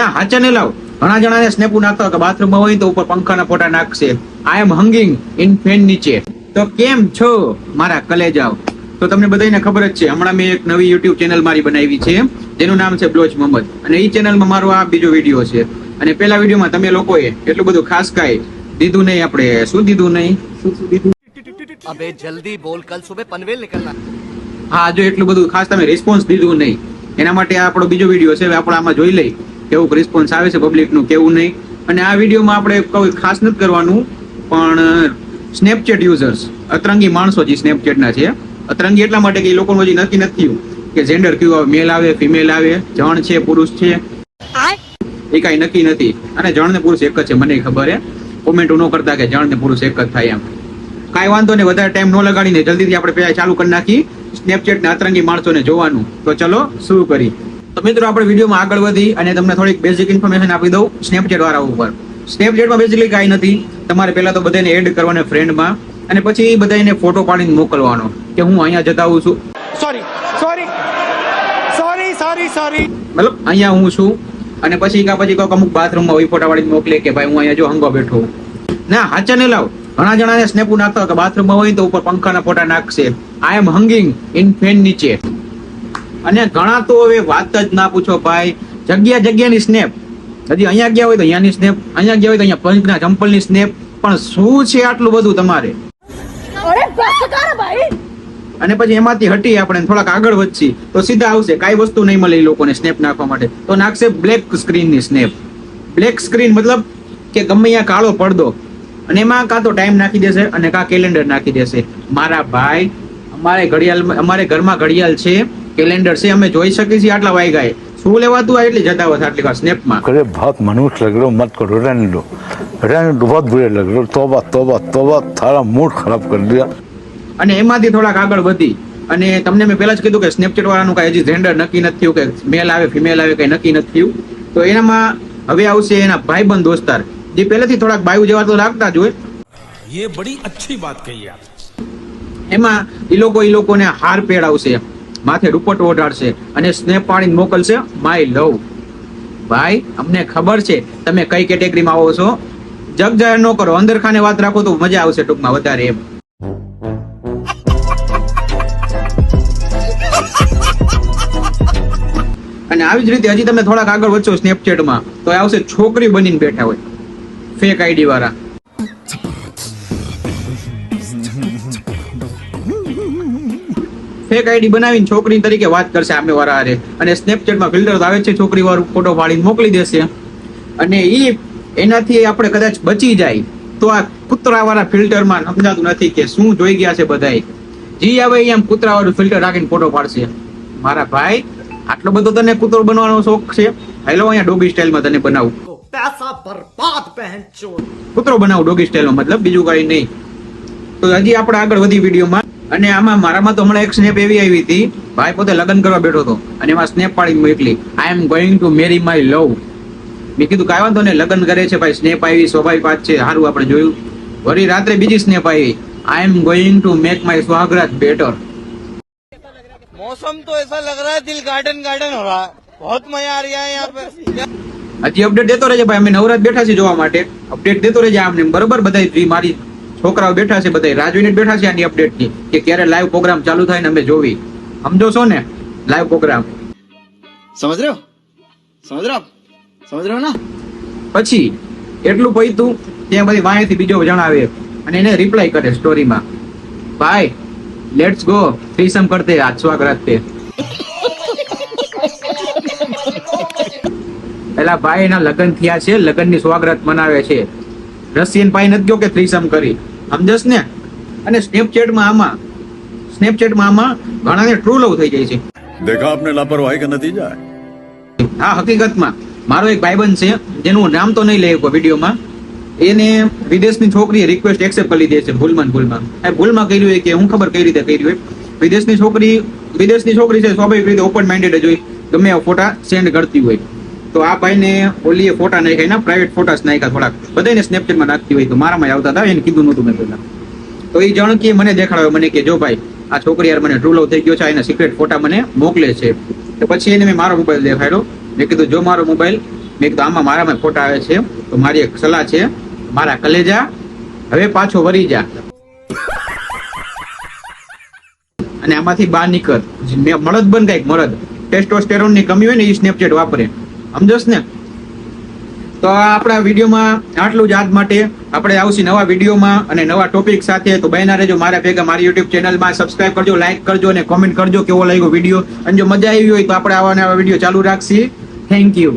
ના હાચા ને લાવ. ઘણા જણાને સ્નેપ નાખતા હોય કે બાથરૂમમાં હોય તો ઉપર પંખાના ફોટા નાખશે. આઈ એમ હંગિંગ ઇન ફેન નીચે. તો કેમ છો મારા કલેજાઓ? તો તમને બધાને ખબર જ છે, હમણાં મેં એક નવી યુટ્યુબ ચેનલ મારી બનાવી છે જેનું નામ છે બ્લોચ મોહમ્મદ, અને એ ચેનલમાં મારો આ બીજો વિડીયો છે. અને પેલા વિડીયોમાં તમે લોકોએ એટલું બધું ખાસ કાંઈ દીધું નહીં. આપણે શું દીધું નહીં, શું દીધું? अबे जल्दी बोल, कल सुबह पनवेल निकलना. હા, જો એટલું બધું ખાસ તમે રિસ્પોન્સ દીધું નહીં, એના માટે આ આપણો બીજો વિડીયો છે. હવે આપણે આમાં જોઈ લઈ કેવું રિસ્પોન્સ આવે છે પબ્લિકનું, કેવું નહીં. અને આ વિડીયોમાં આપણે કોઈ ખાસ નથી કરવાનું, પણ સ્નેપચેટ યુઝર્સ, અતરંગી માણસો જે સ્નેપચેટના છે, અતરંગી એટલા માટે કે એ લોકોનું હજી નક્કી નથી થયું કે જેન્ડર કયું આવે, મેલ આવે, ફિમેલ આવે, જણ છે, પુરુષ છે, એ કાંઈ નક્કી નથી. અને જણ ને પુરુષ એક જ છે, મને ખબર છે. કોમેન્ટ ન કરતા કે જણ ને પુરુષ એક જ થાય એમ. કાંઈ વાંધો નહીં, વધારે ટાઈમ ન લગાડીને જલ્દીથી આપણે પહેલા ચાલુ કરી નાખી સ્નેપચેટ ના અતરંગી માણસોને જોવાનું. તો ચલો શરૂ કરી. તો મિત્રો આપણે વિડીયોમાં આગળ વધી અને તમને થોડીક બેઝિક ઇન્ફોર્મેશન આપી દઉં સ્નેપચેટ વાળા ઉપર. સ્નેપચેટમાં બેઝિકલી કાંઈ નથી. તમારે પહેલા તો બધાને એડ કરવાના ફ્રેન્ડમાં, અને પછી બધાને ફોટો પાડીને મોકલવાનો કે હું અહીંયા જતાવું છું, મતલબ અહીંયા હું છું. અને પછી કોઈક અમુક બાથરૂમમાં હોય ફોટા પાડીને મોકલે કે ભાઈ હું અહીંયા જો હંગવા બેઠો હું. ના હાચા ને લાવ. ઘણા જણાને સ્નેપ નાખતા હોય કે બાથરૂમમાં હોય તો ઉપર પંખાના ફોટા નાખશે. આઈ એમ હંગિંગ ઇન ફેન નીચે. અને ઘણા તો હવે વાત જ ના પૂછો ભાઈ, જગ્યાની સ્નેપ. હજી અહીંયા ગયા હોય તો અહીંયાની સ્નેપ, અહીંયા ગયા હોય તો અહીંયા પંચના ચંપલની સ્નેપ. પણ શું છે આટલું બધું તમારે? અને પછી એમાંથી હટી આપણે થોડાક આગળ વધશી તો સીધા આવશે કાંઈ વસ્તુ નહીં મળે એ લોકોને સ્નેપ નાખવા માટે, તો નાખશે બ્લેક સ્ક્રીનની સ્નેપ. બ્લેક સ્ક્રીન મતલબ કે ગમે ત્યાં કાળો પડદો, અને એમાં કાં તો ટાઈમ નાખી દેશે અને કાં કેલેન્ડર નાખી દેશે. મારા ભાઈ, અમારે ઘરમાં ઘડિયાળ છે, કેલેન્ડર છે, અમે જોઈ શકીએ છીએ આટલા વાગ્યા. શું લેવાતું આ એટલી જતાવત આટલી વાર સ્નેપમાં? अरे बहुत मनुष्य लग रहे हो, मत करो, रहने दो, बहुत बुरे लग रहे हो. तौबा तौबा तौबा, थारा मूड खराब कर दिया. અને એમાંથી થોડાક આગળ વધી અને તમને મેં પહેલા જ કીધું કે સ્નેપચેટ વાળાનું કાંઈ હજી જેન્ડર નક્કી નથી થયું, કે મેલ આવે ફિમેલ આવે કંઈ નક્કી નથી થયું. તો એનામાં હવે આવશે એના ભાઈબંધ દોસ્તાર, જે પહેલેથી થોડાક બાયુ જેવા તો લાગતા જ હોય. ये बड़ी अच्छी बात कही आप. એમાં એ લોકોને હાર પહેરાવશે, માથે દુપટ્ટો ઓઢાડશે અને સ્નેપ પાડીને મોકલશે માય લવ. ભાઈ અમને ખબર છે તમે કઈ કેટેગરીમાં આવો છો. જગ જાહેર ન કરો, અંદર ખાને વાત રાખો તો મજા આવશે ટૂંકમાં વધારે એમ. અને આવી જ રીતે હજી તમે થોડાક આગળ વધશો સ્નેપચેટમાં તો આવશે છોકરી બનીને બેઠા હોય ફેક આઈડી વાળા. ફેક આઈડી બનાવીને છોકરી તરીકે વાત કરશે સામે વાળા હારે, અને સ્નેપચેટમાં ફિલ્ટર આવે છે, છોકરી વાળું ફોટો પાડીને મોકલી દેશે. અને એનાથી આપણે કદાચ બચી જાય તો આ કૂતરા વાળા ફિલ્ટરમાં સમજાતું નથી કે શું જોઈ ગયા છે બધાય. જી આવે એમ કૂતરા વાળું ફિલ્ટર રાખીને ફોટો પાડશે. મારા ભાઈ આટલો બધો તને કૂતરો બનવાનો શોખ છે, હેલો અહીંયા ડોગી સ્ટાઇલમાં તને બનાવું, पैसा बर्बाद बहन चोद. કૂતરો બનાવું ડોગી સ્ટાઇલમાં, મતલબ બીજું કઈ નહીં. તો હજી આપણે આગળ વધી વિડીયોમાં. અને આમાં મારામાં તો હમણાં એક સ્નેપ એવી આવી હતી, ભાઈ પોતે લગ્ન કરવા બેઠો હતો અને એમાં સ્નેપ પાડી મોકલી, I am going to marry my love. મેં કીધું કાંઈ વાંધો નહીં, લગ્ન કરે છે ભાઈ, સ્નેપ આવી સ્વાભાવિક વાત છે, સારું આપણે જોયું. વળી રાત્રે બીજી સ્નેપ આવી, I am going to make my સ્વાગરાત બેટર. मौसम तो ऐसा लग रहा है दिल गार्डन गार्डन हो रहा है, बहुत मजा आ रहा है यहाँ पे. હજી અપડેટ દેતો રહેજે ભાઈ, અમે નવરાત બેઠા છીએ જોવા માટે. અપડેટ દેતો રહેજે આમને બરોબર. બધા મારી છોકરાઓ બેઠા છે, બધા રાહ જોઈને બેઠા છે આની અપડેટની કે ક્યારે લાઈવ પ્રોગ્રામ ચાલુ થાય ને અમે જોવી. સમજો છો ને લાઈવ પ્રોગ્રામ? समझ रहे हो ना? પછી એટલું પૈતું ત્યાં બધી વાંહેથી બીજો જણાવે અને એને રિપ્લાય કરે સ્ટોરીમાં, ભાઈ લેટ્સ ગો થ્રીસમ કરતે આજ સ્વાગત તે. પેલા ભાઈ એના લગ્ન થયા છે, લગ્નની સ્વાગત મનાવે છે. રશિયન ભાઈ નથી ગયો કે થ્રીસમ કરી, સમજસ ને? અને સ્નેપચેટમાં આમાં ઘણાને ટ્રુ લવ થઈ જાય છે. देखा आपने लापरवाही का नतीजा है. હા, હકીકતમાં મારો એક ભાઈબંધ છે જેનું નામ તો નહીં લે વિડીયોમાં, એને વિદેશની છોકરીએ રિક્વેસ્ટ એક્સેપ્ટ કરી દે છે ભૂલમાં કર્યું હોય કે હું ખબર કઈ રીતે કર્યું હોય. વિદેશની છોકરી છે, સ્વાભાવિક રીતે ઓપન માઇન્ડેડ જ હોય, ગમે એવા ફોટા સેન્ડ કરતી હોય. તો આ ભાઈને ઓલીએ ફોટા નાખ્યા, એના પ્રાઇવેટ ફોટા નાખ્યા થોડાક, બધાને સ્નેપચેટમાં નાખતી હોય. તો મારામાં આવતા હતા, એને કીધું નહોતું મેં પહેલા. તો એ જણકી મને દેખાડ્યો, મને કે જો ભાઈ આ છોકરી યાર મને ટ્રુ લવ થઈ ગયો છે, એના સિક્રેટ ફોટા મને મોકલે છે. તો પછી એને મેં મારો મોબાઈલ દેખાડ્યો, મેં કીધું જો મારો મોબાઈલ મેં કીધું આમાં મારામાં ખોટા આવે છે, તો મારી એક સલાહ છે, મારા કલેજા હવે પાછો વરી જા અને આમાંથી બહાર નીકળ. મળદ બન કઈક મળદ, ટેસ્ટોસ્ટેરોન ની કમી હોય ને એ સ્નેપચેટ વાપરે, સમજસ ને? તો આપણા વિડીયોમાં આટલું જ આજ માટે. આપણે આવશે નવા વિડીયોમાં અને નવા ટોપિક સાથે, તો બહેના રહેજો મારા ભેગા. મારી યુટ્યુબ ચેનલમાં સબસ્ક્રાઇબ કરજો, લાઈક કરજો અને કોમેન્ટ કરજો કેવો લાગ્યો વિડીયો. અને જો મજા આવી હોય તો આપણે આવા નવા વિડીયો ચાલુ રાખશી. Thank you.